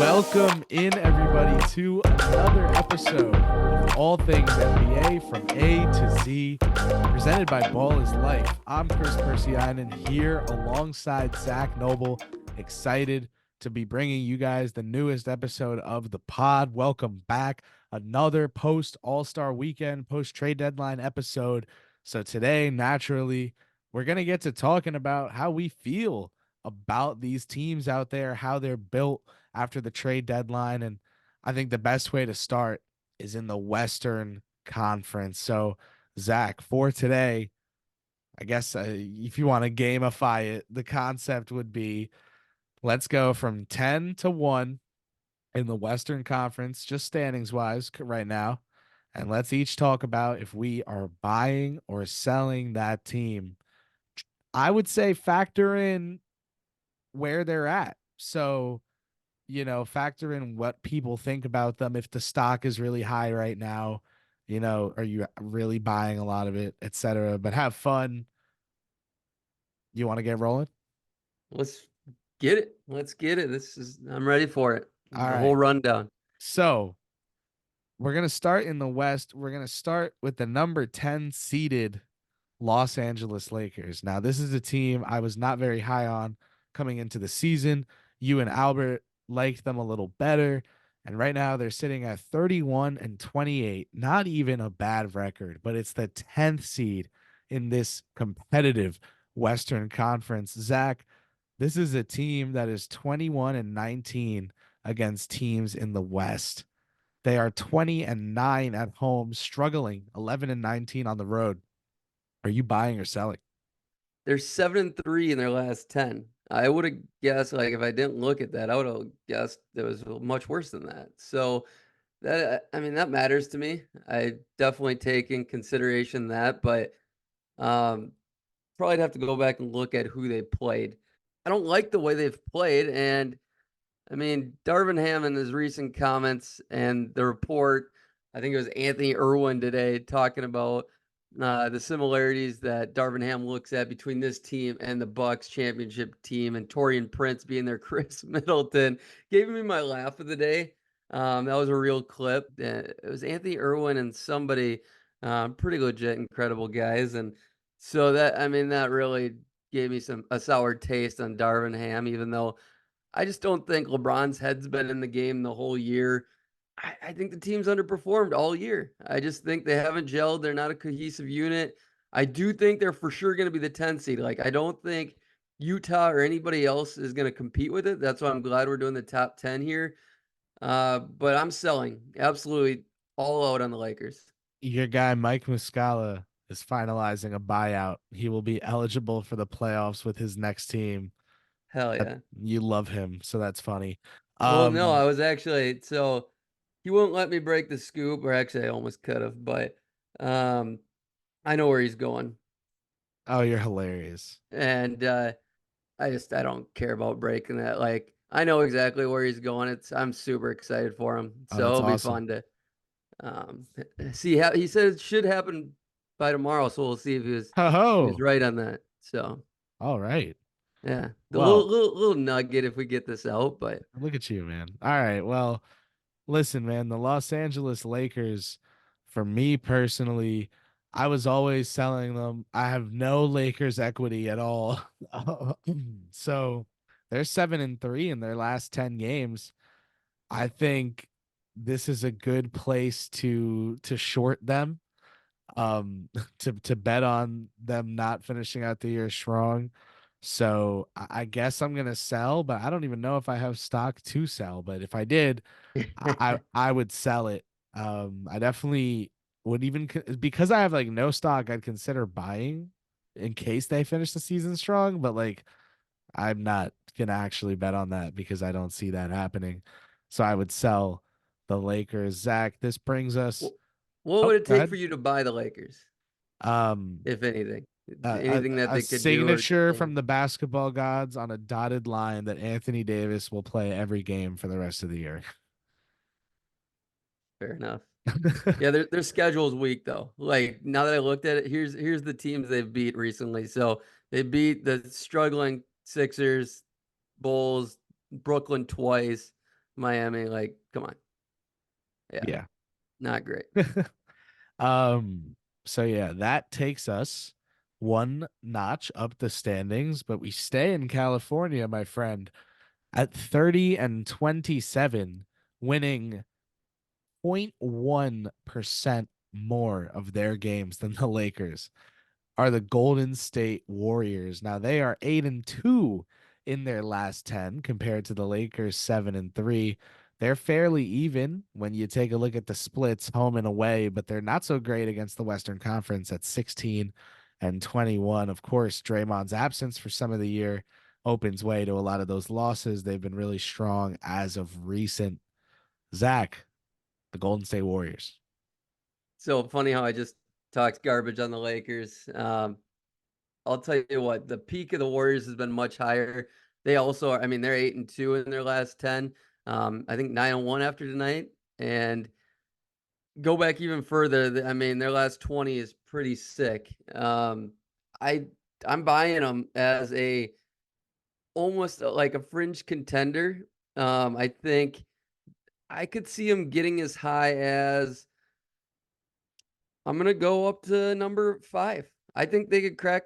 Welcome in, everybody, to another episode of All Things NBA from A to Z, presented by Ballislife. I'm Chris Persianen here alongside Zach Noble, excited to be bringing you guys the newest episode of the pod. Welcome back. Another post All-Star Weekend, post trade deadline episode. So today, naturally, we're going to get to talking about how we feel about these teams out there, how they're built after the trade deadline. And I think the best way to start is in the Western Conference. So, Zach, for today, I guess if you want to gamify it, the concept would be let's go from 10 to 1 in the Western Conference, just standings wise right now. And let's each talk about if we are buying or selling that team. I would say factor in where they're at. So, factor in what people think about them. If the stock is really high right now, are you really buying a lot of it, etc. But have fun. You want to get rolling? Let's get it. I'm ready for it. All The right. whole rundown. So we're going to start in the West. We're going to start with the number 10 seeded Los Angeles Lakers. Now, this is a team I was not very high on coming into the season. You and Albert liked them a little better. And right now they're sitting at 31-28. Not even a bad record, but it's the 10th seed in this competitive Western Conference. Zach, this is a team that is 21-19 against teams in the West. They are 20-9 at home, struggling 11-19 on the road. Are you buying or selling? They're 7-3 in their last 10. I would have guessed, like, if I didn't look at that, I would have guessed it was much worse than that. So that matters to me. I definitely take in consideration that, but probably have to go back and look at who they played. I don't like the way they've played, and Darvin Ham in his recent comments and the report, I think it was Anthony Irwin today talking about the similarities that Darvin Ham looks at between this team and the Bucks championship team, and Torian Prince being their Chris Middleton, gave me my laugh of the day. That was a real clip. It was Anthony Irwin and somebody, pretty legit, incredible guys. And so that really gave me a sour taste on Darvin Ham, even though I just don't think LeBron's head's been in the game the whole year. I think the team's underperformed all year. I just think they haven't gelled. They're not a cohesive unit. I do think they're for sure going to be the 10 seed. Like, I don't think Utah or anybody else is going to compete with it. That's why I'm glad we're doing the top 10 here. But I'm selling absolutely all out on the Lakers. Your guy, Mike Muscala, is finalizing a buyout. He will be eligible for the playoffs with his next team. Hell yeah. You love him, so that's funny. Well, no, I was actually, so he won't let me break the scoop, or actually I almost could have, but I know where he's going. Oh, you're hilarious. And I don't care about breaking that. Like, I know exactly where he's going. I'm super excited for him. Oh, So that's it'll be awesome. fun to see how he said it should happen by tomorrow. So we'll see if he was Ho right on that. So All right. yeah, the Well, little nugget if we get this out, but look at you, man. All right. Well, listen, man, the Los Angeles Lakers, for me personally, I was always selling them. I have no Lakers equity at all. So they're 7-3 in their last 10 games. I think this is a good place to short them, to bet on them not finishing out the year strong. So I guess I'm gonna sell, but I don't even know if I have stock to sell. But if I did, I would sell it. I definitely would, even because I have like no stock, I'd consider buying in case they finish the season strong. But like, I'm not gonna actually bet on that because I don't see that happening. So I would sell the Lakers. Zach, this brings us. what Oh, would it go take ahead. for you to buy the Lakers, Um, if anything? a, Anything that a they could do or signature say? from the basketball gods on a dotted line that Anthony Davis will play every game for the rest of the year. Fair enough. Yeah, their schedule is weak though. Like, now that I looked at it, here's the teams they've beat recently. So they beat the struggling Sixers, Bulls, Brooklyn twice, Miami, like, come on. Yeah, Yeah. not great. um, so yeah, that takes us one notch up the standings, but we stay in California, my friend, at 30-27, winning 0.1% more of their games than the Lakers, are the Golden State Warriors. Now they are 8-2 in their last 10 compared to the Lakers 7-3. They're fairly even when you take a look at the splits home and away, but they're not so great against the Western Conference at 16-21. Of course, Draymond's absence for some of the year opens way to a lot of those losses. They've been really strong as of recent. Zach, the Golden State Warriors. So funny how I just talked garbage on the Lakers. I'll tell you what, the peak of the Warriors has been much higher. They also are, I mean, they're 8-2 in their last 10. I think 9-1 after tonight. And go back even further. I mean, their last 20 is pretty sick. I I'm buying them as a almost like a fringe contender. I think I could see them getting as high as I'm gonna go up to number 5. I think they could crack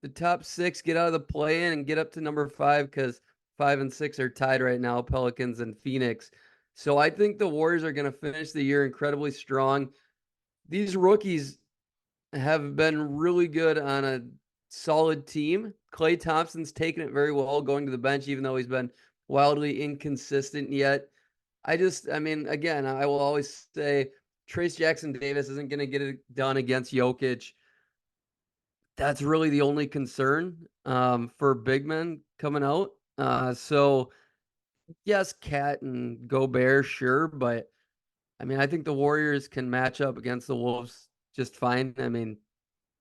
the top 6, get out of the play-in, and get up to number 5 because 5 and 6 are tied right now, Pelicans and Phoenix. So I think the Warriors are gonna finish the year incredibly strong. These rookies have been really good on a solid team. Klay Thompson's taken it very well going to the bench, even though he's been wildly inconsistent yet. I mean, again, I will always say Trace Jackson Davis isn't going to get it done against Jokic. That's really the only concern for big men coming out. So, yes, Cat and Gobert, sure. But, I mean, I think the Warriors can match up against the Wolves just fine. I mean,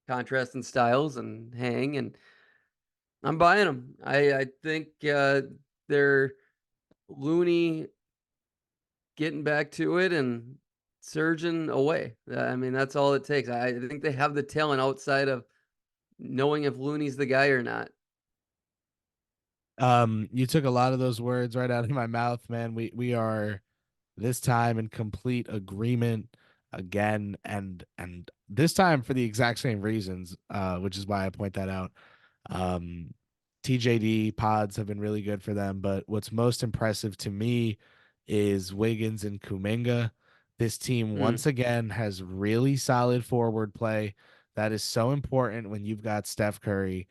contrast in styles and hang, and I'm buying them. I think they're Looney getting back to it and surging away. I mean, that's all it takes. I think they have the talent outside of knowing if Looney's the guy or not. You took a lot of those words right out of my mouth, man. We are this time in complete agreement again, and this time for the exact same reasons, which is why I point that out. Um, TJD pods have been really good for them, but what's most impressive to me is Wiggins and Kuminga. This team Mm. once again has really solid forward play. That is so important when you've got Steph Curry.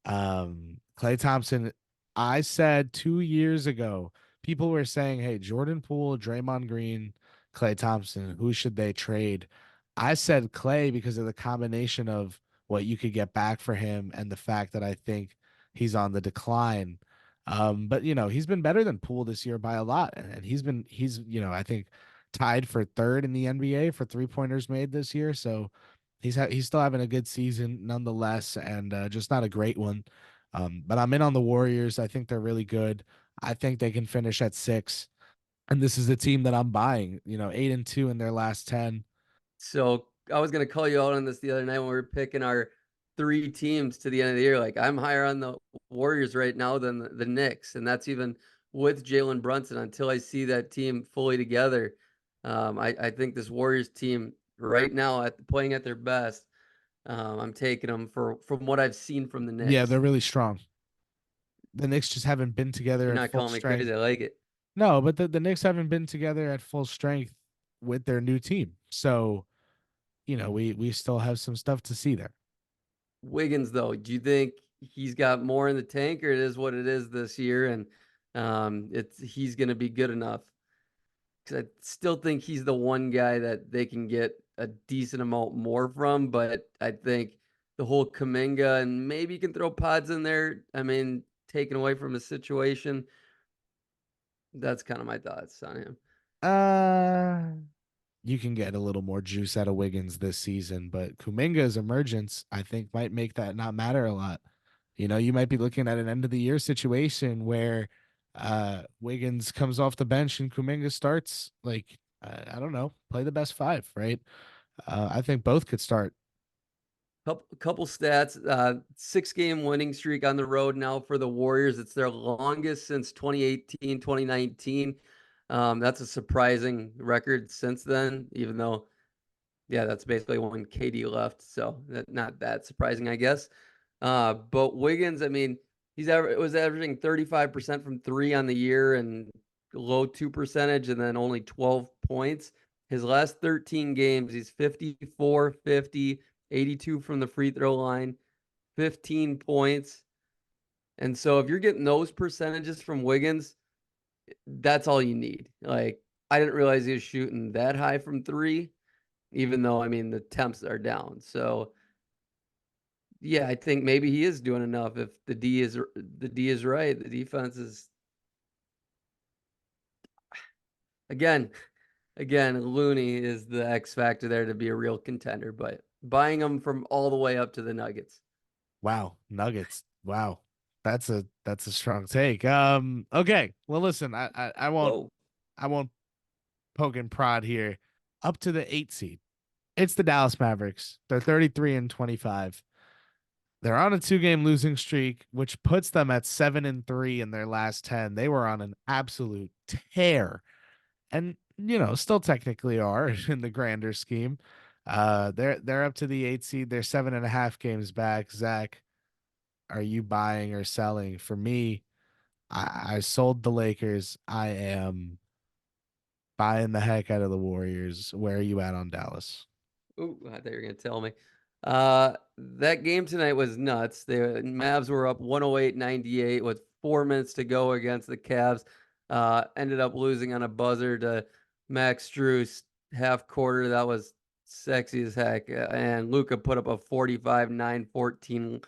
Klay Thompson, I said 2 years ago, people were saying, hey, Jordan Poole, Draymond Green, Klay Thompson, who should they trade? I said Klay because of the combination of what you could get back for him and the fact that I think he's on the decline. But he's been better than Poole this year by a lot. And I think tied for third in the NBA for 3-pointers made this year. So he's still having a good season nonetheless, and just not a great one. But I'm in on the Warriors. I think they're really good. I think they can finish at 6, and this is the team that I'm buying. 8-2 in their last 10. So I was gonna call you out on this the other night when we were picking our 3 teams to the end of the year. Like I'm higher on the Warriors right now than the Knicks, and that's even with Jalen Brunson. Until I see that team fully together, I think this Warriors team right now playing at their best. I'm taking them from what I've seen from the Yeah, they're Knicks. really strong. The Knicks just haven't been together You're at not full calling me crazy. strength. I like it. No, but the Knicks haven't been together at full strength with their new team. So, we still have some stuff to see there. Wiggins, though, do you think he's got more in the tank, or it is what it is this year, and it's he's going to be good enough? Because I still think he's the one guy that they can get a decent amount more from, but I think the whole Kaminga and maybe you can throw Pods in there. I mean, taken away from his situation. That's kind of my thoughts on him. Uh, you can get a little more juice out of Wiggins this season, but Kuminga's emergence, I think, might make that not matter a lot. You might be looking at an end of the year situation where Wiggins comes off the bench and Kuminga starts. Like, I don't know, play the best 5, right? I think both could start. Couple stats. 6-game winning streak on the road now for the Warriors. It's their longest since 2018, 2019. That's a surprising record since then, even though, yeah, that's basically when KD left. So not that surprising, I guess. But Wiggins, I mean, was averaging 35% from three on the year and low 2 percentage, and then only 12 points. His last 13 games, he's 54, 50, 82 from the free throw line, 15 points. And so if you're getting those percentages from Wiggins, that's all you need. Like, I didn't realize he was shooting that high from three, even though, I mean, the temps are down. So yeah, I think maybe he is doing enough if the D is right. The defense is again, Looney is the X factor there to be a real contender, but buying him from all the way up to the Nuggets. Wow, Nuggets. Wow. That's a strong take. Okay. Well, listen, Whoa. I won't poke and prod here. Up to the 8 seed. It's the Dallas Mavericks. They're 33-25. They're on a 2-game losing streak, which puts them at 7-3 in their last 10. They were on an absolute tear. And still technically are in the grander scheme. They're up to the 8 seed. They're 7.5 games back. Zach, are you buying or selling? For me, I sold the Lakers. I am buying the heck out of the Warriors. Where are you at on Dallas? Ooh, I thought you were gonna tell me. That game tonight was nuts. The Mavs were up 108-98 with 4 minutes to go against the Cavs. Ended up losing on a buzzer to Max Strus half quarter. That was sexy as heck. And Luka put up a 45, 9, 14,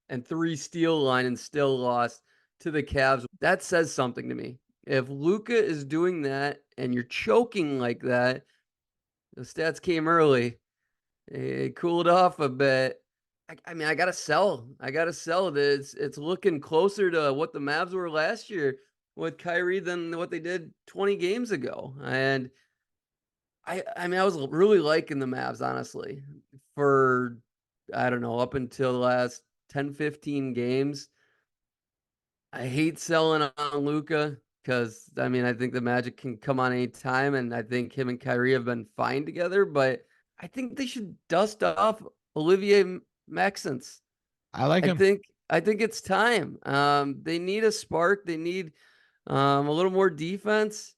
and 3 steal line and still lost to the Cavs. That says something to me. If Luka is doing that and you're choking like that, the stats came early. It cooled off a bit. I mean, I gotta sell. I gotta sell this. It's looking closer to what the Mavs were last year with Kyrie than what they did 20 games ago. And I mean, I was really liking the Mavs, honestly, for I don't know, up until the last 10, 15 games. I hate selling on Luka because I mean I think the Magic can come on any time, and I think him and Kyrie have been fine together. But I think they should dust off Olivier Maxence. I like I him. think I think it's time. They need a spark. They need a little more defense.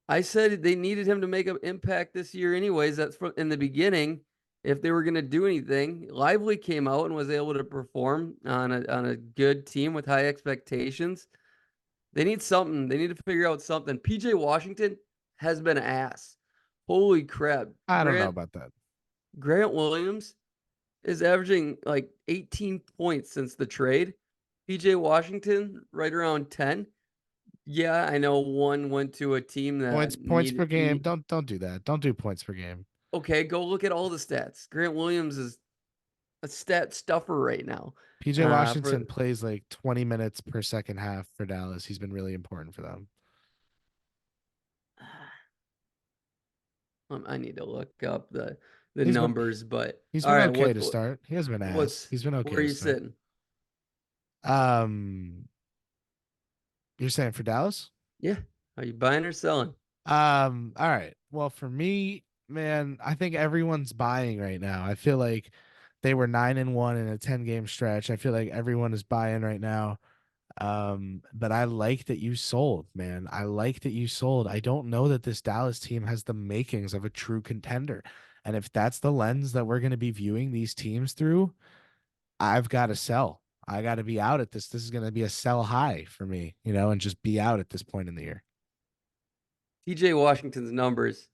I said they needed him to make an impact this year, anyways. That's from in the beginning. If they were going to do anything, Lively came out and was able to perform on a good team with high expectations. They need something. They need to figure out something. PJ Washington has been ass. Holy crap. I don't know Grant about that. Grant Williams is averaging like 18 points since the trade. PJ Washington right around 10. Yeah, I know one went to a team that Points per game. need Don't do that. Don't do points per game. okay, go look at all the stats. Grant Williams is a stat stuffer right now. PJ For Washington plays like 20 minutes per second half for Dallas. He's been really important for them. I need to look up the He's been numbers, but he's all been right, okay to start. He hasn't been ass. what's He's been where okay are to you start. sitting? Um, you're saying for Dallas? Yeah. Are you buying or selling? All right. Well, for me, man, I think everyone's buying right now. I feel like they were 9-1 in a 10-game stretch. I feel like everyone is buying right now. But I like that you sold, man. I like that you sold. I don't know that this Dallas team has the makings of a true contender. And if that's the lens that we're going to be viewing these teams through, I've got to sell. I got to be out at this. This is going to be a sell high for me, and just be out at this point in the year. TJ Washington's numbers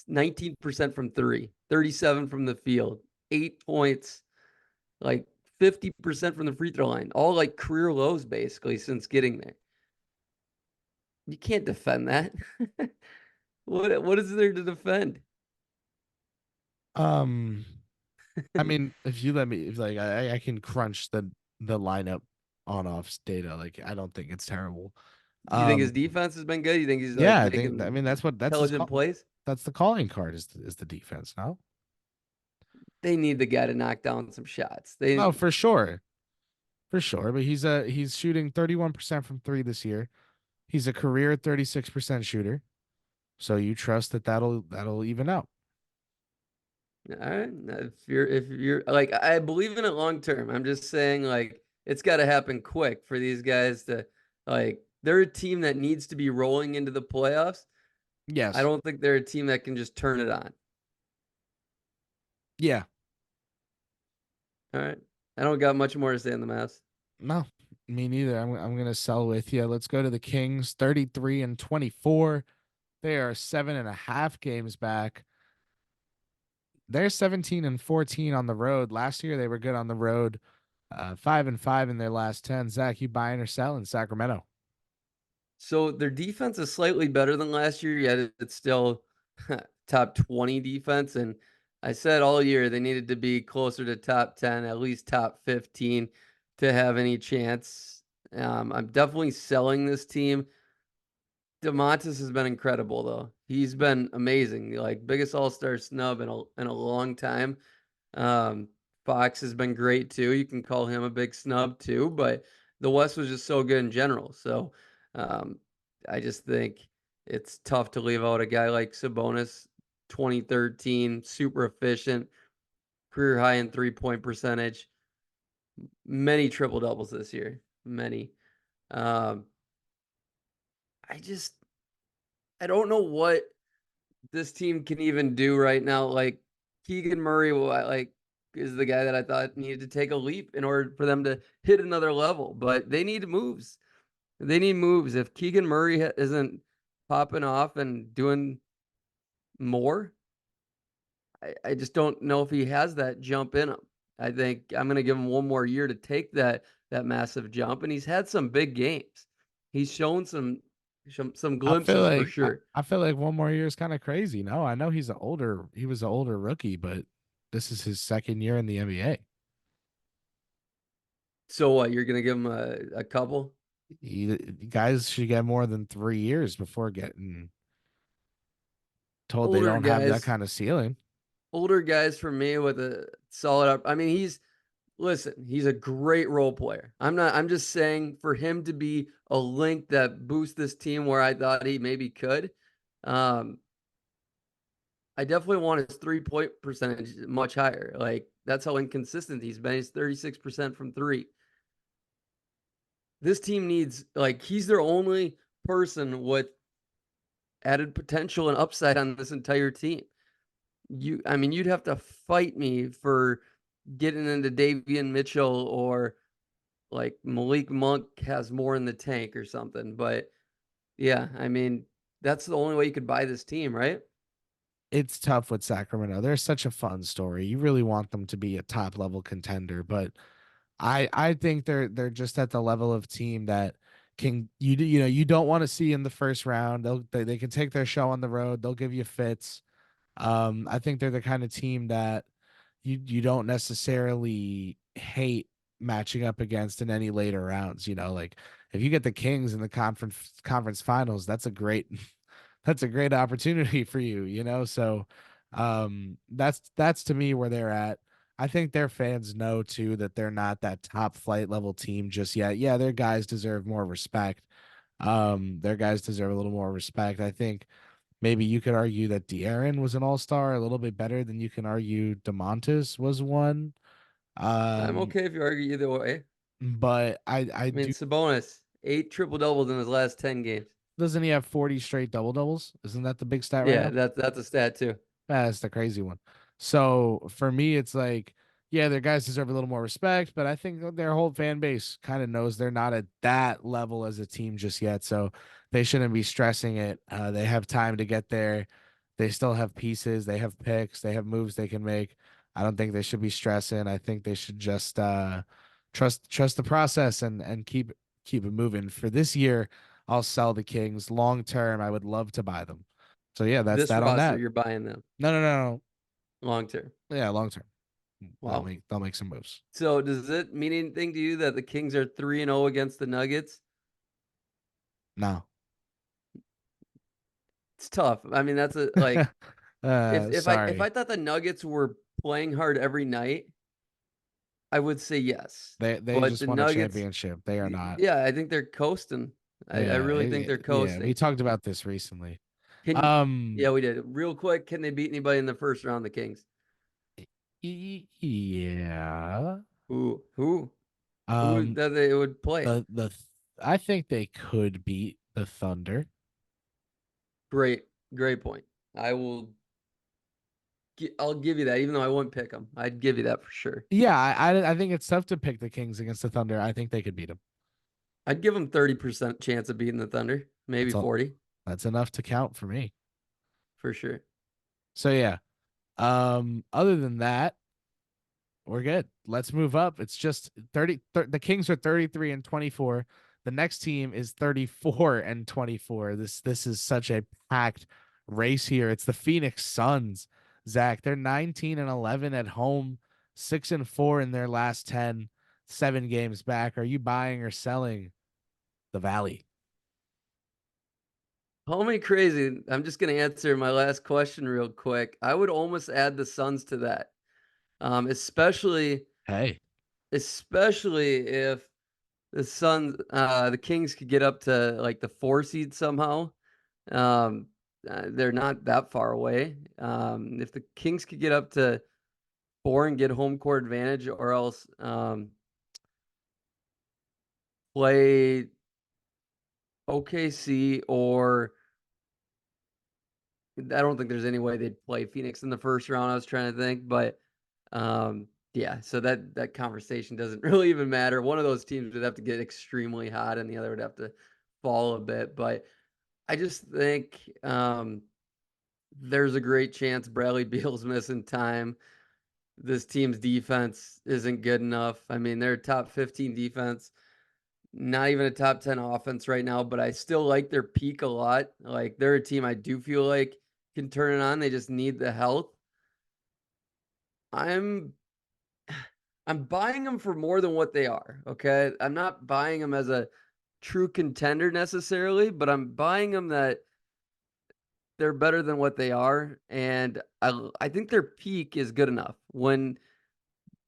19% from three, 37 from the field, 8 points, like 50% from the free throw line, all like career lows basically since getting there. You can't defend that. What is there to defend? Um, I mean, if you let me, if like I can crunch the lineup on offs data. Like I don't think it's terrible. You think his Um, defense has been good? You think he's like yeah, I think. I making mean, that's intelligent plays? that's the calling card is the defense. No, they need the guy to knock down some shots. No, for sure. For sure. But he's shooting 31% from three this year. He's a career 36% shooter. So you trust that that'll even out. All right. If you're like, I believe in it long term. I'm just saying, like, it's got to happen quick for these guys to, like, they're a team that needs to be rolling into the playoffs. I Yes. don't think they're a team that can just turn it on. Yeah. All right. I don't got much more to say on the Mavs. No, me neither. I'm gonna sell with you. Let's go to the Kings, 33-24. They are 7.5 games back. They're 17-14 on the road. Last year they were good on the road. 5-5 in their last 10. Zach, you buying or selling Sacramento? So their defense is slightly better than last year, yet it's still top 20 defense. And I said all year they needed to be closer to top 10, at least top 15 to have any chance. I'm definitely selling this team. DeMontis has been incredible, though. He's been amazing, like biggest all-star snub in a long time. Um, Fox has been great too. You can call him a big snub too, but the West was just so good in general. So um, I just think it's tough to leave out a guy like Sabonis, 2013, super efficient, career high in 3-point percentage, many triple doubles this year, many. Um, I just I don't know what this team can even do right now. Like Keegan Murray, like is the guy that I thought needed to take a leap in order for them to hit another level. But they need moves. They need moves. If Keegan Murray isn't popping off and doing more, I just don't know if he has that jump in him. I think I'm going to give him one more year to take that massive jump, and he's had some big games. He's shown some I feel glimpses for like I, sure. I feel like one more year is kind of crazy. No, I know he was an older rookie, but this is his second year in the NBA. So what? You're going to give him a couple? Guys should get more than 3 years before getting told they older don't have that guys, kind of ceiling. older guys for me with a solid up. I mean, he's a great role player. I'm just saying for him to be a link that boosts this team where I thought he maybe could. Um, I definitely want his 3-point percentage much higher. Like that's how inconsistent he's been. He's 36% from three. This team needs like he's their only person with added potential and upside on this entire team. I mean, you'd have to fight me for getting into Davian Mitchell or like Malik Monk has more in the tank or something. But yeah, I mean, that's the only way you could buy this team, right? It's tough with Sacramento. They're such a fun story. You really want them to be a top level contender, but I think they're just at the level of team that you don't want to see in the first round. They can take their show on the road. They'll give you fits. I think they're the kind of team that you don't necessarily hate matching up against in any later rounds. Like if you get the Kings in the conference finals, that's a great that's a great opportunity for you. So that's to me where they're at. I think their fans know too that they're not that top flight level team just yet. Yeah, their guys deserve more respect. Their guys deserve a little more respect. I think maybe you could argue that De'Aaron was an all-star a little bit better than you can argue DeMontis was one. I'm Um, okay if you argue either way. but I I mean, do. Sabonis, 8 triple doubles in his last 10 games. Doesn't he have 40 straight double doubles? Isn't that the big stat right Yeah, now? that's a stat too. That's the crazy one. So for me, it's like, yeah, their guys deserve a little more respect, but I think their whole fan base kind of knows they're not at that level as a team just yet. So they shouldn't be stressing it. They have time to get there. They still have pieces. They have picks. They have moves they can make. I don't think they should be stressing. I think they should just trust the process and keep it moving. For this year, I'll sell the Kings. Long term, I would love to buy them. So yeah, that's This that on roster, that. you're buying them No, no, no, long term. no. Yeah, long term. They'll Wow. make they'll make some moves. So does it mean anything to you that the Kings are 3-0 against the Nuggets? No. It's tough. I mean, that's a like if I Sorry. thought the Nuggets were playing hard every night, I would say yes. They But just the won a Nuggets, championship. They are not. yeah, I think they're coasting. I Yeah, really think they're yeah. We coasting. talked about this recently. Can Um, Yeah, we did. Real quick, can they beat anybody in the first round? The Kings. yeah. Who Um, that they would play? the I think they could beat the Thunder. Great, great point. I will. I'll give you that, even though I wouldn't pick them. I'd give you that for sure. Yeah, I think it's tough to pick the Kings against the Thunder. I think they could beat them. I'd give them 30% chance of beating the Thunder, maybe That's all. 40 That's enough to count for me. for sure. So yeah. Other than that, we're good. Let's move up. It's just the Kings are 33-24. The next team is 34-24. This is such a packed race here. It's the Phoenix Suns. Zach, they're 19-11 at home, 6-4 in their last 10, 7 games back. Are you buying or selling the Valley? Call me crazy. I'm just going to answer my last question real quick. I would almost add the Suns to that, especially Hey, if the Kings could get up to like the 4 seed somehow. Um, they're not that far away. If the Kings could get up to 4 and get home court advantage, or else play OKC, or I don't think there's any way they'd play Phoenix in the first round. I was trying to think, but yeah, so that conversation doesn't really even matter. One of those teams would have to get extremely hot, and the other would have to fall a bit. But I just think there's a great chance Bradley Beal's missing time. This team's defense isn't good enough. I mean, they're top 15 defense, not even a top 10 offense right now, but I still like their peak a lot. Like, they're a team I do feel like can turn it on. They just need the health. I'm I'm buying them for more than what they are. Okay. I'm not buying them as a true contender necessarily, but I'm buying them that they're better than what they are. And I think their peak is good enough. When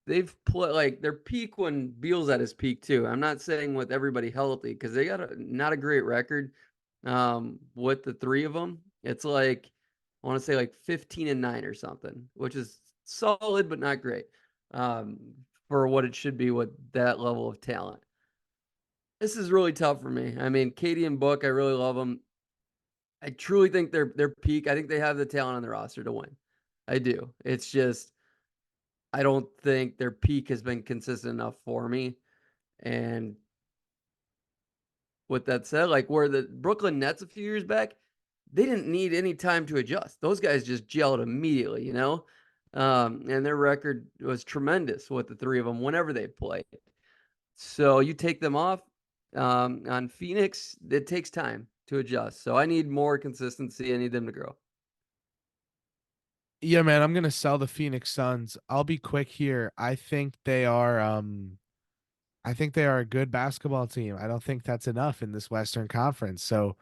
they've played like their peak, when Beal's at his peak too. I'm not saying with everybody healthy, because they got not a great record with the three of them. It's like, I want to say like 15-9 or something, which is solid but not great um, for what it should be with that level of talent. This is really tough for me. I mean, Katie and Book, I really love them. I truly think they're peak. I think they have the talent on the roster to win. I do. It's just I don't think their peak has been consistent enough for me. And with that said, like where the Brooklyn Nets a few years back, they didn't need any time to adjust. Those guys just gelled immediately, you know? And their record was tremendous with the three of them whenever they played. So you take them off on Phoenix, it takes time to adjust. So I need more consistency. I need them to grow. yeah, man, I'm gonna sell the Phoenix Suns. I'll be quick here. I think they are a good basketball team. I don't think that's enough in this Western Conference. So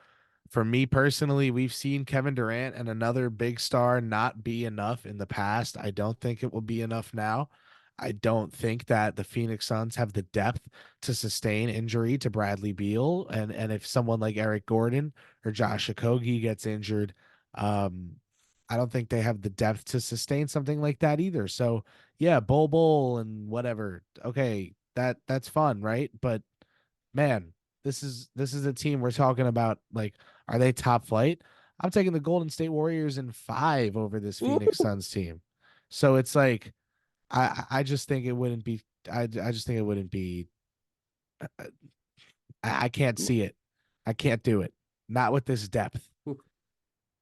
for me personally, we've seen Kevin Durant and another big star not be enough in the past. I don't think it will be enough now. I don't think that the Phoenix Suns have the depth to sustain injury to Bradley Beal. And if someone like Eric Gordon or Josh Okogie gets injured, um, I don't think they have the depth to sustain something like that either. So yeah, Bol and whatever. Okay, that's fun, right? But man, this is a team we're talking about. Like, are they top flight? I'm taking the Golden State Warriors in 5 over this Phoenix Ooh. Suns team. So it's like I just think it wouldn't be. I just think it wouldn't be. I can't see it. I can't do it. Not with this depth.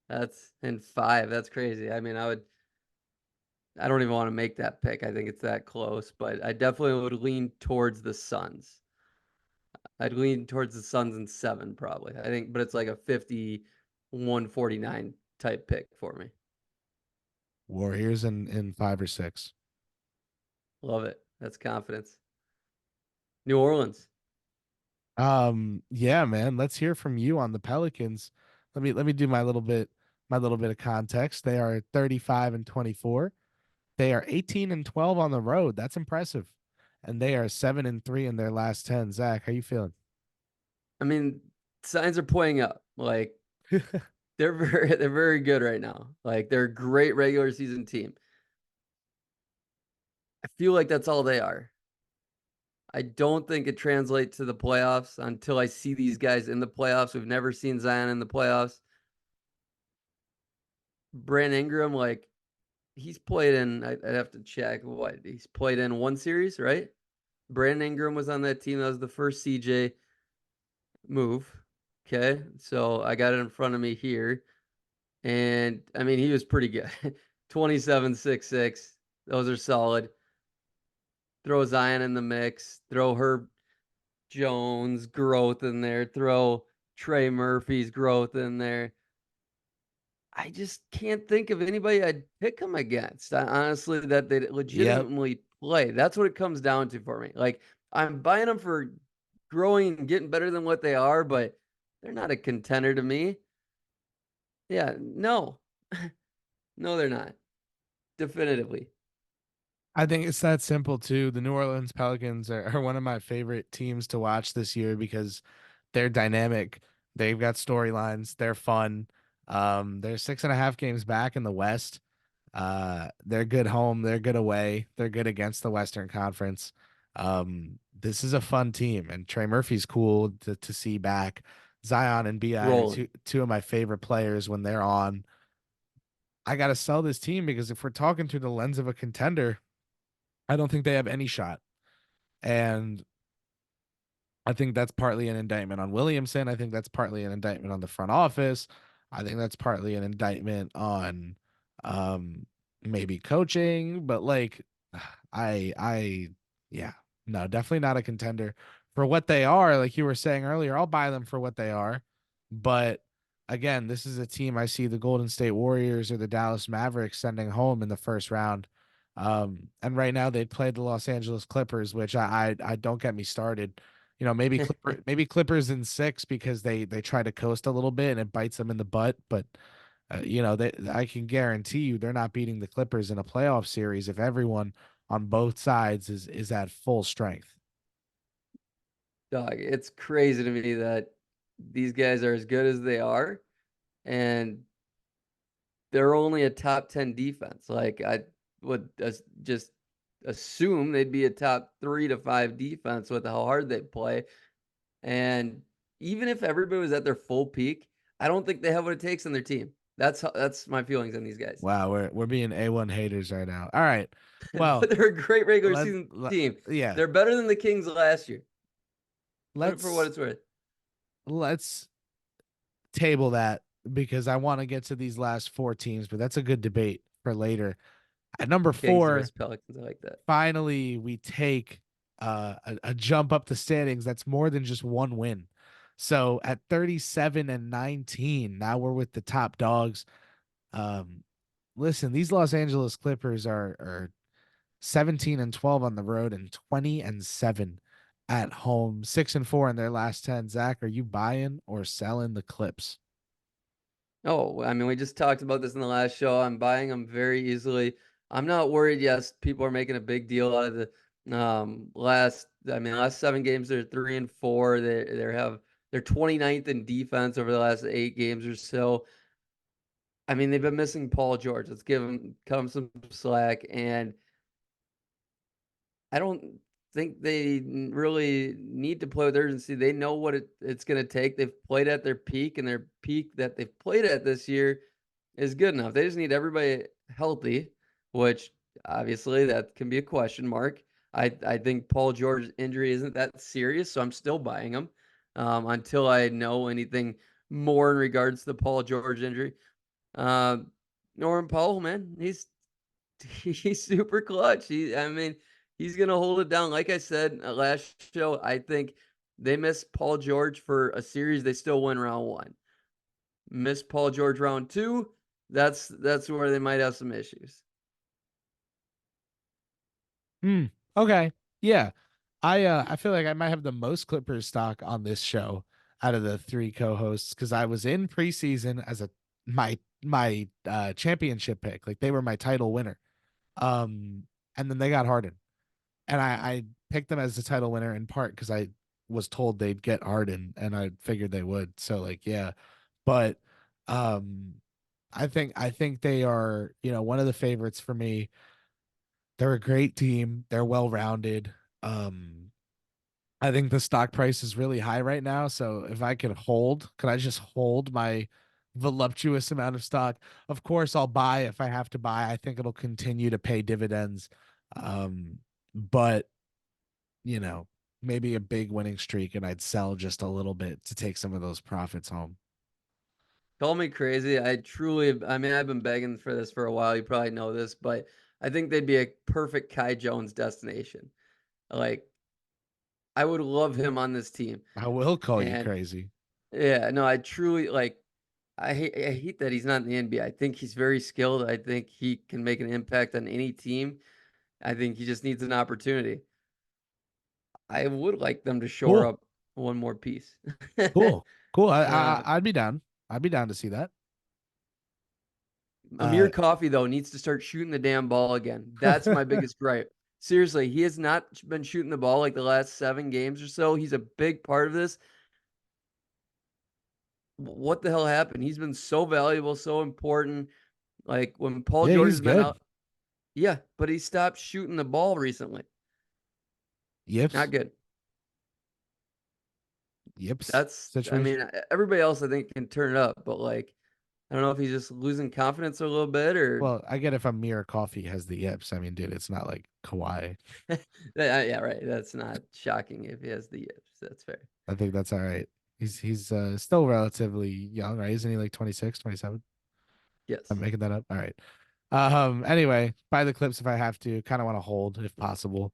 That's in 5. That's crazy. I mean, I don't even want to make that pick. I think it's that close, but I definitely would lean towards the Suns. I'd lean towards the Suns in 7 probably. I think, but it's like a 51-49 type pick for me. Warriors in 5 or 6. Love it. That's confidence. New Orleans. Yeah, man. Let's hear from you on the Pelicans. Let me do my little bit of context. They are 35-24. They are 18-12 on the road. That's impressive. And they are 7-3 in their last 10. Zach, how you feeling? I mean, signs are pointing up. Like they're very good right now. Like they're a great regular season team. I feel like that's all they are. I don't think it translates to the playoffs until I see these guys in the playoffs. We've never seen Zion in the playoffs. Brandon Ingram, like he's played in, I'd have to check what he's played in one series, right? Brandon Ingram was on that team. That was the first CJ move. Okay. So I got it in front of me here. And I mean, he was pretty good. 27-6-6. Those are solid. Throw Zion in the mix. Throw Herb Jones' growth in there. Throw Trey Murphy's growth in there. I just can't think of anybody I'd pick him against. Honestly, that they Yep. legitimately play. That's what it comes down to for me. Like I'm buying them for growing and getting better than what they are, but they're not a contender to me. Yeah, no. No, they're not. Definitively. I think it's that simple too. The New Orleans Pelicans are one of my favorite teams to watch this year because they're dynamic. They've got storylines. They're fun. They're 6.5 games back in the West. They're good home. They're good away. They're good against the Western Conference. This is a fun team, and Trey Murphy's cool to see back. Zion and Bi are Rolling. two of my favorite players when they're on. I got to sell this team because if we're talking through the lens of a contender, I don't think they have any shot. And I think that's partly an indictment on Williamson. I think that's partly an indictment on the front office. I think that's partly an indictment on um maybe coaching, but like I yeah, no, definitely not a contender for what they are. Like you were saying earlier, I'll buy them for what they are. But again, this is a team I see the Golden State Warriors or the Dallas Mavericks sending home in the first round. And right now they played the Los Angeles Clippers, which I don't get me started. Maybe Clippers in 6 because they try to coast a little bit and it bites them in the butt. But I can guarantee you they're not beating the Clippers in a playoff series if everyone on both sides is at full strength. Dog, it's crazy to me that these guys are as good as they are, and they're only a top 10 defense. Like I would just assume they'd be a top 3 to 5 defense with how hard they play. And even if everybody was at their full peak, I don't think they have what it takes on their team. That's my feelings on these guys. Wow, we're being A1 haters right now. All right. Well, But they're a great regular let, season let team. yeah, They're better than the Kings last year. For what let's it's worth. let's table that because I want to get to these last 4 teams, but that's a good debate for later. At number Kings 4, versus Pelicans. I like that. finally we take a jump up the standings that's more than just one win. So at 37-19, now we're with the top dogs. Um, Listen, these Los Angeles Clippers are 17-12 on the road and 20-7 at home, 6-4 in their last 10. Zach, are you buying or selling the Clips? Oh, I mean, we just talked about this in the last show. I'm buying them very easily. I'm not worried. Yes, people are making a big deal out of the last 7 games, they're 3-4. They're 29th in defense over the last 8 games or so. I mean, they've been missing Paul George. Let's cut them some slack. And I don't think they really need to play with urgency. They know what it's going to take. They've played at their peak, and their peak that they've played at this year is good enough. They just need everybody healthy, which obviously that can be a question mark. I think Paul George's injury isn't that serious, so I'm still buying him until I know anything more in regards to the Paul George injury. Norman Powell, man, he's super clutch. I mean, he's gonna hold it down. Like I said last show, I think they miss Paul George for a series, they still win round 1. Miss Paul George round 2, that's where they might have some issues. Hmm. Okay. Yeah. I feel like I might have the most Clippers stock on this show out of the 3 co-hosts because I was in preseason as my championship pick. Like they were my title winner. Um, and then they got Harden, and I picked them as the title winner in part because I was told they'd get Harden, and I figured they would. So like, yeah, but um, I think they are, one of the favorites for me. They're a great team. They're well rounded. Um, I think the stock price is really high right now. So if I could I just hold my voluptuous amount of stock? Of course, I'll buy if I have to buy. I think it'll continue to pay dividends. But you know, maybe a big winning streak and I'd sell just a little bit to take some of those profits home. Call me crazy. I mean, I've been begging for this for a while. You probably know this, but I think they'd be a perfect Kai Jones destination. Like, I would love him on this team. I will call you And crazy. yeah, no, I truly like. I hate that he's not in the NBA. I think he's very skilled. I think he can make an impact on any team. I think he just needs an opportunity. I would like them to shore Cool. up one more piece. Cool. Cool. uh, I'd be down. I'd be down to see that. Amir Uh Coffey, though, needs to start shooting the damn ball again. That's my biggest gripe. Seriously, he has not been shooting the ball like the last 7 games or so. He's a big part of this. What the hell happened? He's been so valuable, so important. Like when Paul yeah, George he's has been good. out, yeah, but he stopped shooting the ball recently. Yips. Not good. Yips That's, I situation. mean, everybody else I think can turn it up, but like, I don't know if he's just losing confidence a little bit or, Well, I get if Amir Coffee has the yips. I mean, dude, it's not like Kawhi. yeah, right. That's not shocking if he has the yips. That's fair. I think that's all right. He's still relatively young, right? Isn't he like 26, 27? I'm Yes. making that up. All right. Anyway, buy the clips if I have to. Kind of want to hold if possible.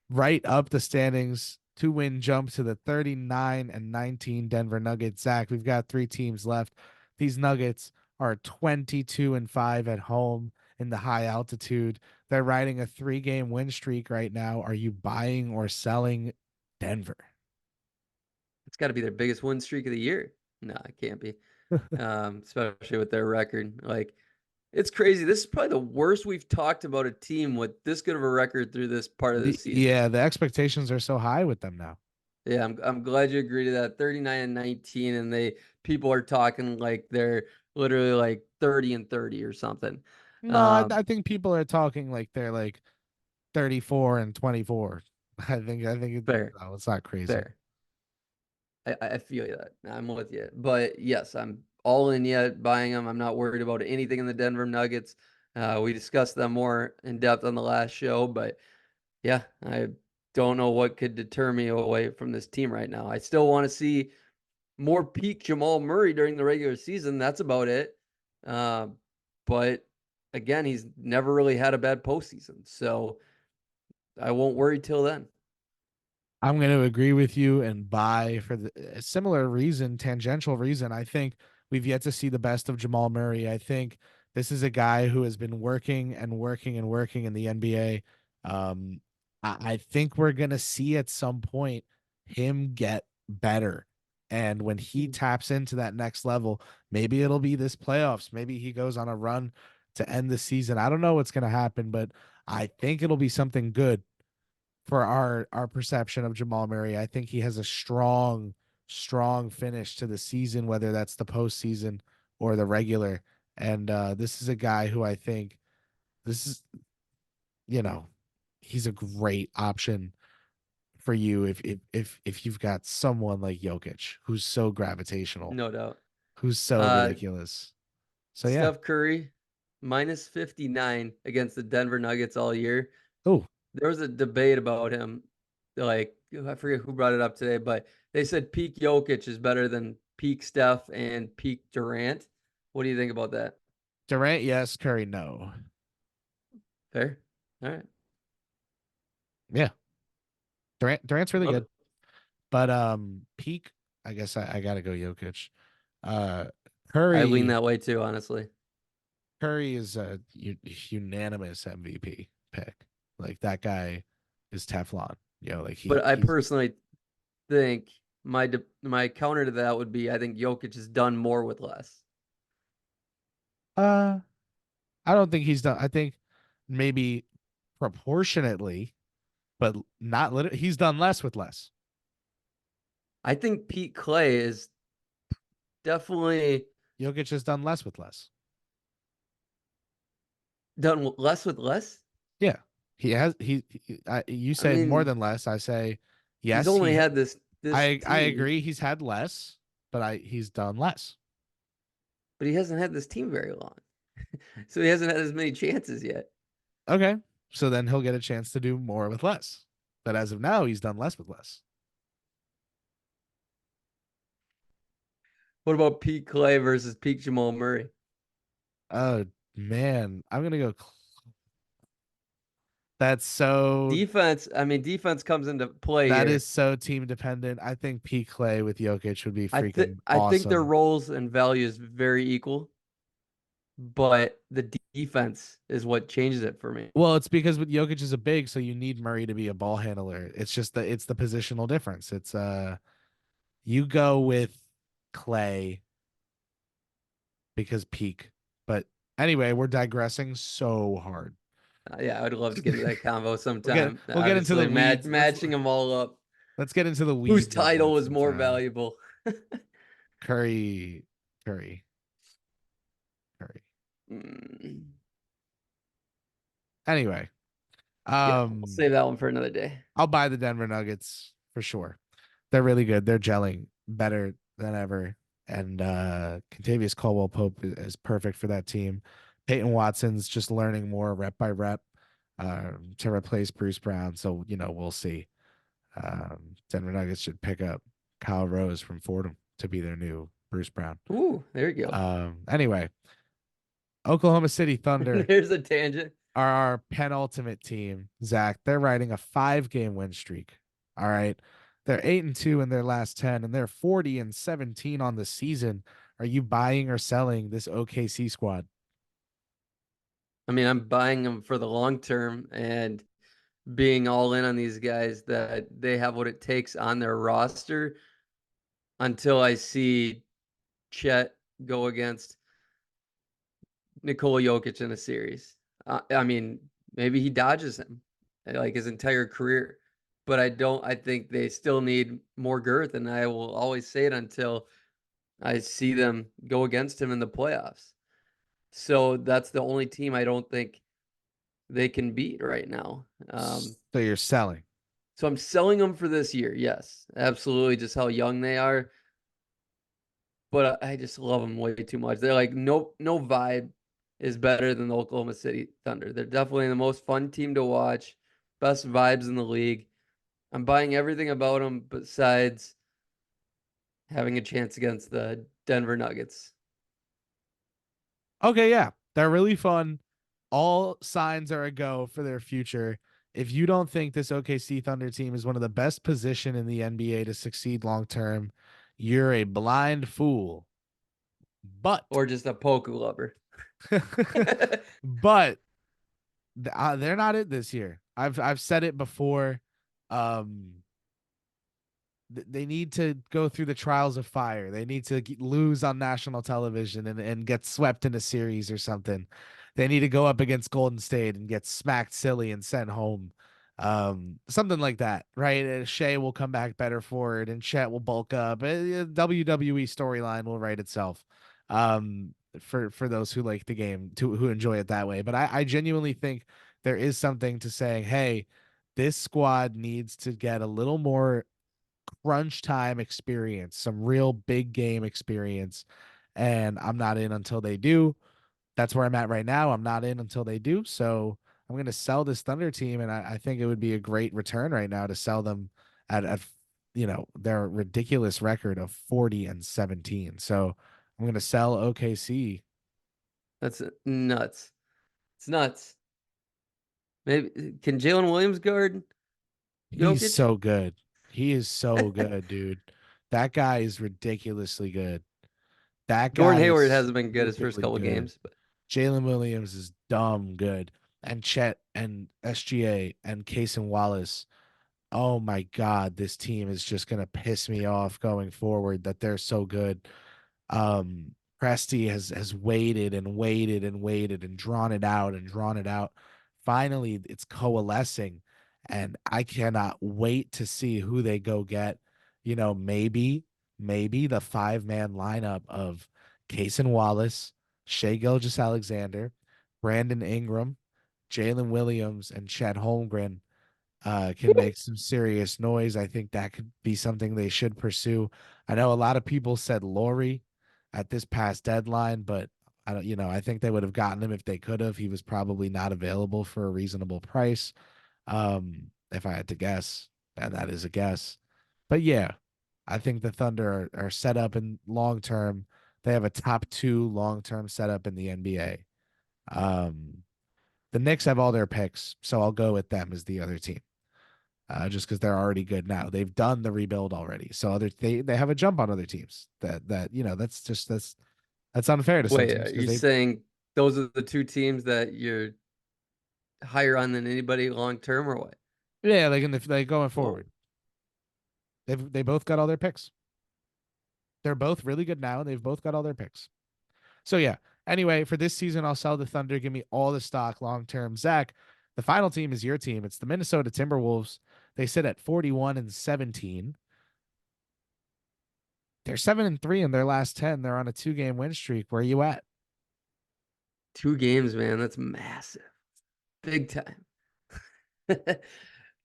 Right up the standings, 2-win jump to the 39-19 Denver Nuggets. Zach, we've got 3 teams left. These Nuggets are 22-5 at home in the high altitude. They're riding a 3-game win streak right now. Are you buying or selling Denver? It's got to be their biggest win streak of the year. No, it can't be. Especially with their record. Like, it's crazy. This is probably the worst we've talked about a team with this good of a record through this part of the season. Yeah, the expectations are so high with them now. Yeah, I'm glad you agree to that. 39-19, and people are talking like they're literally like 30-30 or something. No, Um, I think people are talking like they're like 34-24. Fair, No, it's not crazy. fair. I feel you that. I'm with you. But yes, I'm all in yet buying them. I'm not worried about anything in the Denver Nuggets. We discussed them more in depth on the last show, but yeah, I don't know what could deter me away from this team right now. I still want to see more peak Jamal Murray during the regular season. That's about it. Uh, but again, he's never really had a bad postseason. So I won't worry till then. I'm going to agree with you and buy for the a similar reason, tangential reason. I think we've yet to see the best of Jamal Murray. I think this is a guy who has been working and working and working in the NBA. I think we're going to see at some point him get better. And when he taps into that next level, maybe it'll be this playoffs. Maybe he goes on a run to end the season. I don't know what's going to happen, but I think it'll be something good for our perception of Jamal Murray. I think he has a strong finish to the season, whether that's the postseason or the regular. And this is a guy who I think this is, you know, he's a great option for you if you've got someone like Jokic who's so gravitational, No doubt. who's so Uh, ridiculous. So yeah. Steph Curry, minus 59 against the Denver Nuggets all year. Oh, There was a debate about him. Like, I forget who brought it up today, but they said peak Jokic is better than peak Steph and peak Durant. What do you think about that? Durant, yes. Curry, no. Fair. All right. Yeah, Durant's really Love good. it. But peak, I guess I gotta go Jokic. Uh I lean Curry that way too, honestly. Curry is a unanimous MVP pick. Like that guy is Teflon. Like But I he's personally think my counter to that would be I think Jokic has done more with less. uh I don't think he's done. I think maybe proportionately, but not literally. He's done less with less. I think Pete Clay is definitely Jokic has done less with less. done less with less. Yeah, he has. You I say more mean, than less. I say he's yes. only had this I team, agree. He's had less, but he's done less. but he hasn't had this team very long. So he hasn't had as many chances yet. Okay, so then he'll get a chance to do more with less. But as of now, he's done less with less. What about Pete Clay versus Pete Jamal Murray? Oh man, I'm gonna go. That's so. Defense, I mean, defense comes into play That is here. so team dependent. I think P Clay with Jokic would be freaking I think their awesome. roles and values very equal, but the defense is what changes it for me. Well, it's because with Jokic is a big, so you need Murray to be a ball handler. It's just the positional difference. It's you go with Clay because peak. But anyway, we're digressing so hard. Yeah, I would love to get into that combo We'll get sometime. we'll get into the Obviously, weeds. matching them all up. Let's get into the Whose weeds of title that is more sometime. valuable? Curry, Curry, Curry. Mm, Anyway, yeah, we'll um, save that one for another day. I'll buy the Denver Nuggets for sure. They're really good. They're gelling better than ever. And Contavious Caldwell Pope is perfect for that team. Peyton Watson's just learning more rep by rep to replace Bruce Brown. So, we'll see. Denver Nuggets should pick up Kyle Rose from Fordham to be their new Bruce Brown. Ooh, there you go. Anyway, Oklahoma City Thunder There's a tangent. are our penultimate team, Zach. They're riding a 5-game win streak. All right. They're 8-2 in their last 10, and they're 40-17 on the season. Are you buying or selling this OKC squad? I mean, I'm buying them for the long term and being all in on these guys that they have what it takes on their roster until I see Chet go against Nikola Jokic in a series. I mean, maybe he dodges him like his entire career, but I don't. I think they still need more girth, and I will always say it until I see them go against him in the playoffs. So that's the only team I don't think they can beat right now. So you're selling. So I'm selling them for this year. Yes, absolutely. Just how young they are, but I just love them way too much. They're like no vibe is better than the Oklahoma City Thunder. They're definitely the most fun team to watch, best vibes in the league. I'm buying everything about them besides having a chance against the Denver Nuggets. Okay, yeah. They're really fun. All signs are a go for their future. If you don't think this OKC Thunder team is one of the best positioned in the NBA to succeed long term, you're a blind fool. But Or just a Poku lover. but they're not it this year. I've said it before. Um, they need to go through the trials of fire. They need to lose on national television and get swept in a series or something. They need to go up against Golden State and get smacked silly and sent home. Something like that, right? Shea will come back better for it, and Chet will bulk up. WWE storyline will write itself. For those who like the game, who enjoy it that way. But I genuinely think there is something to saying, hey, this squad needs to get a little more crunch time experience, some real big game experience. And I'm not in until they do. That's where I'm at right now. I'm not in until they do. So I'm going to sell this Thunder team. And I think it would be a great return right now to sell them at their ridiculous record of 40-17. So I'm going to sell OKC. That's nuts. It's nuts. Maybe can Jalen Williams guard He's Jokic? so good. He is so good, dude. That guy is ridiculously good. That Gordon guy Hayward is hasn't been good his first stupidly couple good. games, but Jalen Williams is dumb good. And Chet and SGA and Cason Wallace. Oh my God, this team is just gonna piss me off going forward that they're so good. Presti has waited and waited and waited and drawn it out finally it's coalescing, and I cannot wait to see who they go get. Maybe the 5-man lineup of Cason Wallace, Shea Gilgeous-Alexander, Brandon Ingram, Jalen Williams, and Chet Holmgren can make some serious noise. I think that could be something they should pursue. I know a lot of people said Laurie at this past deadline, but I think they would have gotten him if they could have. He was probably not available for a reasonable price. If I had to guess, and that is a guess. But yeah, I think the Thunder are set up in long term. They have a top 2 long term setup in the NBA. The Knicks have all their picks, so I'll go with them as the other team. Just because they're already good now. They've done the rebuild already, so they have a jump on other teams. That's unfair to some Wait, teams are because you they saying those are the two teams that you're higher on than anybody long term, or what? yeah, like going Whoa. forward, they both got all their picks. They're both really good now, and they've both got all their picks. So yeah. Anyway, for this season, I'll sell the Thunder. Give me all the stock long term. Zach, the final team is your team. It's the Minnesota Timberwolves. They sit at 41-17. They're 7-3 in their last 10. They're on a 2-game win streak. Where are you at? 2 games, man. That's massive. Big time.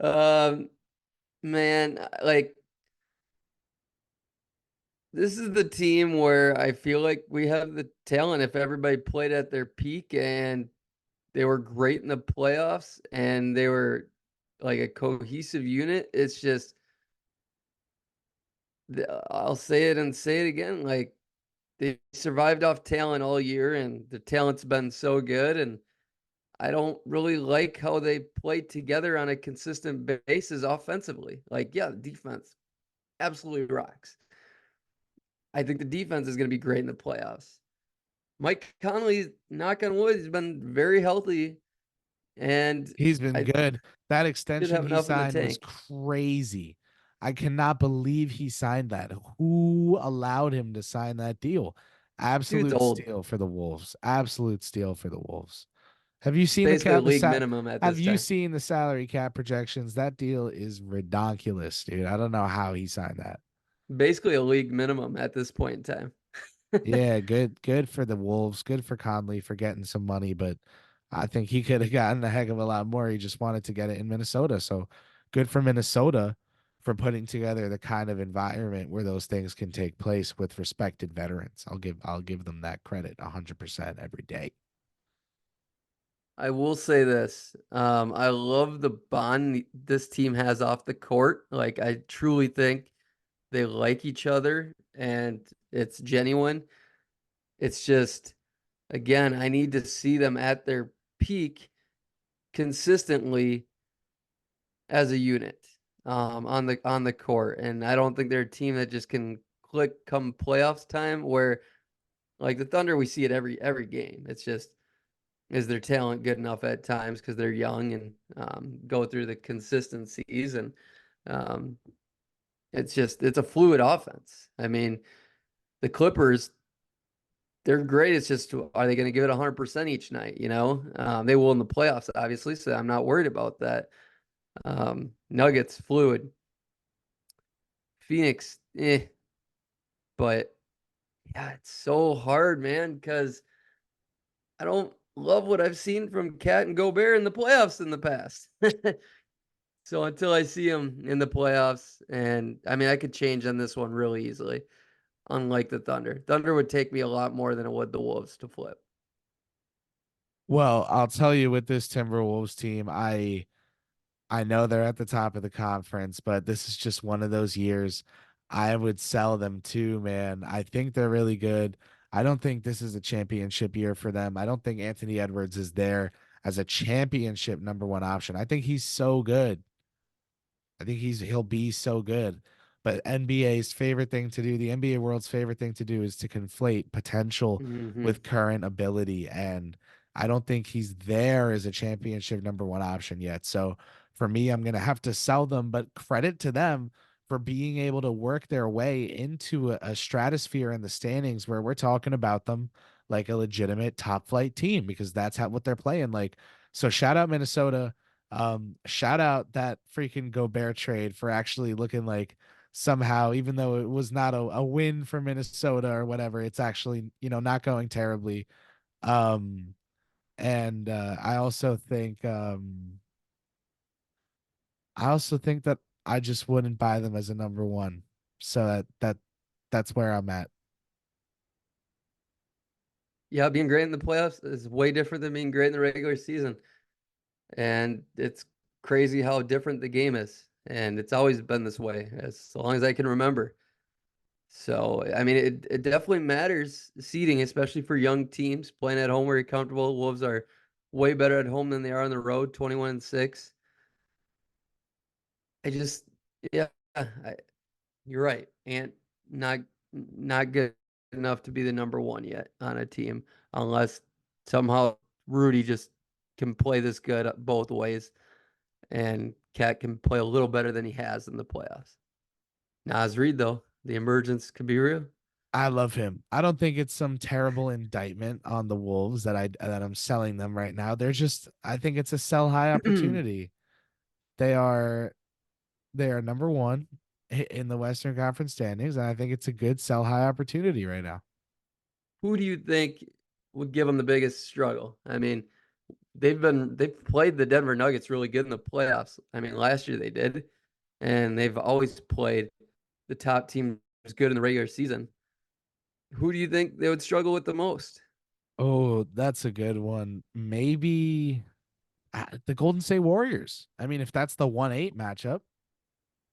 um, man, like this is the team where I feel like we have the talent if everybody played at their peak and they were great in the playoffs and they were like a cohesive unit. It's just I'll say it and say it again. Like they survived off talent all year, and the talent's been so good. And I don't really like how they play together on a consistent basis offensively. Like, yeah, the defense absolutely rocks. I think the defense is going to be great in the playoffs. Mike Conley, knock on wood, has been very healthy, and He's been I good. That should extension have he enough in the signed was tank. crazy. I cannot believe he signed that. Who allowed him to sign that deal? Dude's Absolute old. steal for the Wolves. Absolute steal for the Wolves. Have you seen the Basically a cap? league minimum at Have this you time. seen the salary cap projections? That deal is ridiculous, dude. I don't know how he signed that. Basically a league minimum at this point in time. Yeah, good for the Wolves. Good for Conley for getting some money, but I think he could have gotten a heck of a lot more. He just wanted to get it in Minnesota. So good for Minnesota for putting together the kind of environment where those things can take place with respected veterans. I'll give them that credit 100% every day. I will say this. I love the bond this team has off the court. Like I truly think they like each other and it's genuine. It's just again, I need to see them at their peak consistently as a unit on the court. And I don't think they're a team that just can click come playoffs time where like the Thunder we see it every game. It's just is their talent good enough at times because they're young and go through the consistencies and um, it's a fluid offense. I mean, the Clippers they're great. It's just are they going to give it 100% each night? They will in the playoffs, obviously, so I'm not worried about that. Nuggets fluid, Phoenix, but yeah, it's so hard, man, because I don't love what I've seen from Cat and Gobert in the playoffs in the past. So until I see him in the playoffs, and I mean, I could change on this one really easily, unlike the Thunder. Thunder would take me a lot more than it would the Wolves to flip. Well, I'll tell you with this Timberwolves team, I know they're at the top of the conference, but this is just one of those years I would sell them too, man. I think they're really good. I don't think this is a championship year for them. I don't think Anthony Edwards is there as a championship #1 option. I think he's so good. I think he'll be so good. But NBA's favorite thing to do, the NBA world's favorite thing to do is to conflate potential Hmm. with current ability. And I don't think he's there as a championship #1 option yet. So for me, I'm gonna have to sell them, but credit to them for being able to work their way into a stratosphere in the standings where we're talking about them like a legitimate top flight team because that's what they're playing like. So shout out Minnesota. Shout out that freaking Gobert trade for actually looking like somehow, even though it was not a win for Minnesota or whatever, it's actually, not going terribly. Um, and I also think that I just wouldn't buy them as a number one. So that's where I'm at. Yeah, being great in the playoffs is way different than being great in the regular season. And it's crazy how different the game is. And it's always been this way as long as I can remember. So, I mean, it definitely matters seeding, especially for young teams playing at home where you're comfortable. Wolves are way better at home than they are on the road, 21-6. I just, yeah, you're right. And not not good enough to be the number one yet on a team, unless somehow Rudy just can play this good both ways, and Cat can play a little better than he has in the playoffs. Nas Reed, though, the emergence could be real. I love him. I don't think it's some terrible indictment on the Wolves that I'm selling them right now. I think it's a sell high opportunity. They are they are number one in the Western Conference standings, and I think it's a good sell high opportunity right now. Who do you think would give them the biggest struggle? I mean, they've played the Denver Nuggets really good in the playoffs. I mean, last year they did, and they've always played the top teams good in the regular season. Who do you think they would struggle with the most? Oh, that's a good one. Maybe the Golden State Warriors. I mean, if that's the 1-8 matchup,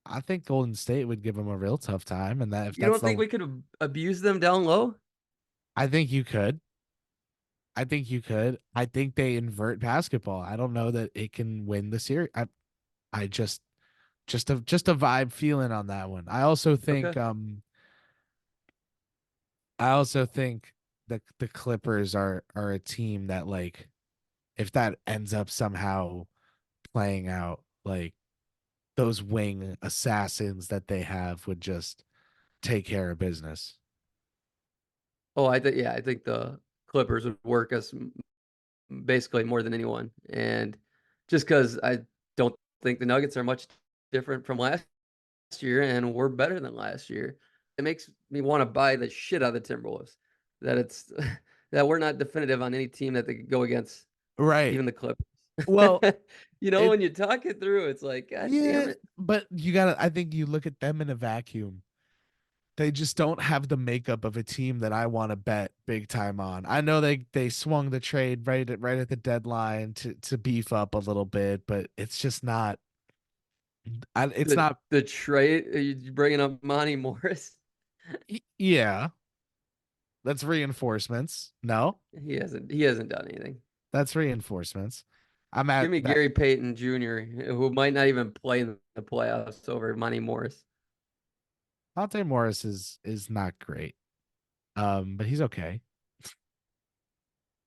I think Golden State would give them a real tough time. And that if You that's don't think the, we could abuse them down low? I think you could. I think you could. I think they invert basketball. I don't know that it can win the series. I just a vibe feeling on that one. Okay. I also think the Clippers are a team that, like, if that ends up somehow playing out, like, those wing assassins that they have would just take care of business. Oh, I think the Clippers would work us basically more than anyone. And just because I don't think the Nuggets are much different from last year and we're better than last year, it makes me want to buy the shit out of the Timberwolves. That it's that we're not definitive on any team that they could go against, Right. even the Clippers. Well, it When you talk it through, it's like, God damn yeah, it. but I think you look at them in a vacuum. They just don't have the makeup of a team that I want to bet big time on. I know they swung the trade right at the deadline to beef up a little bit, but it's just not. It's not. The trade, you bringing up Monty Morris? Yeah, that's reinforcements. No, He hasn't done anything. that's reinforcements. I'm Give at me that. Gary Payton Jr., who might not even play in the playoffs over Monty Morris. Monte Morris is not great. But he's okay.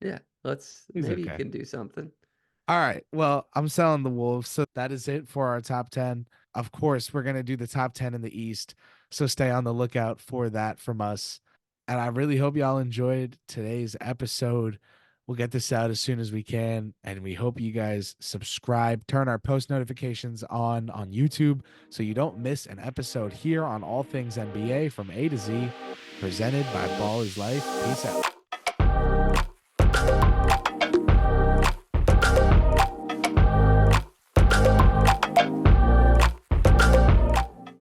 Yeah, let's He's maybe he okay. can do something. All right. Well, I'm selling the Wolves. So that is it for our top 10. Of course, we're going to do the top 10 in the East. So stay on the lookout for that from us. And I really hope y'all enjoyed today's episode. We'll get this out as soon as we can. And we hope you guys subscribe, turn our post notifications on YouTube so you don't miss an episode here on All Things NBA from A to Z, presented by Ball is Life. Peace out.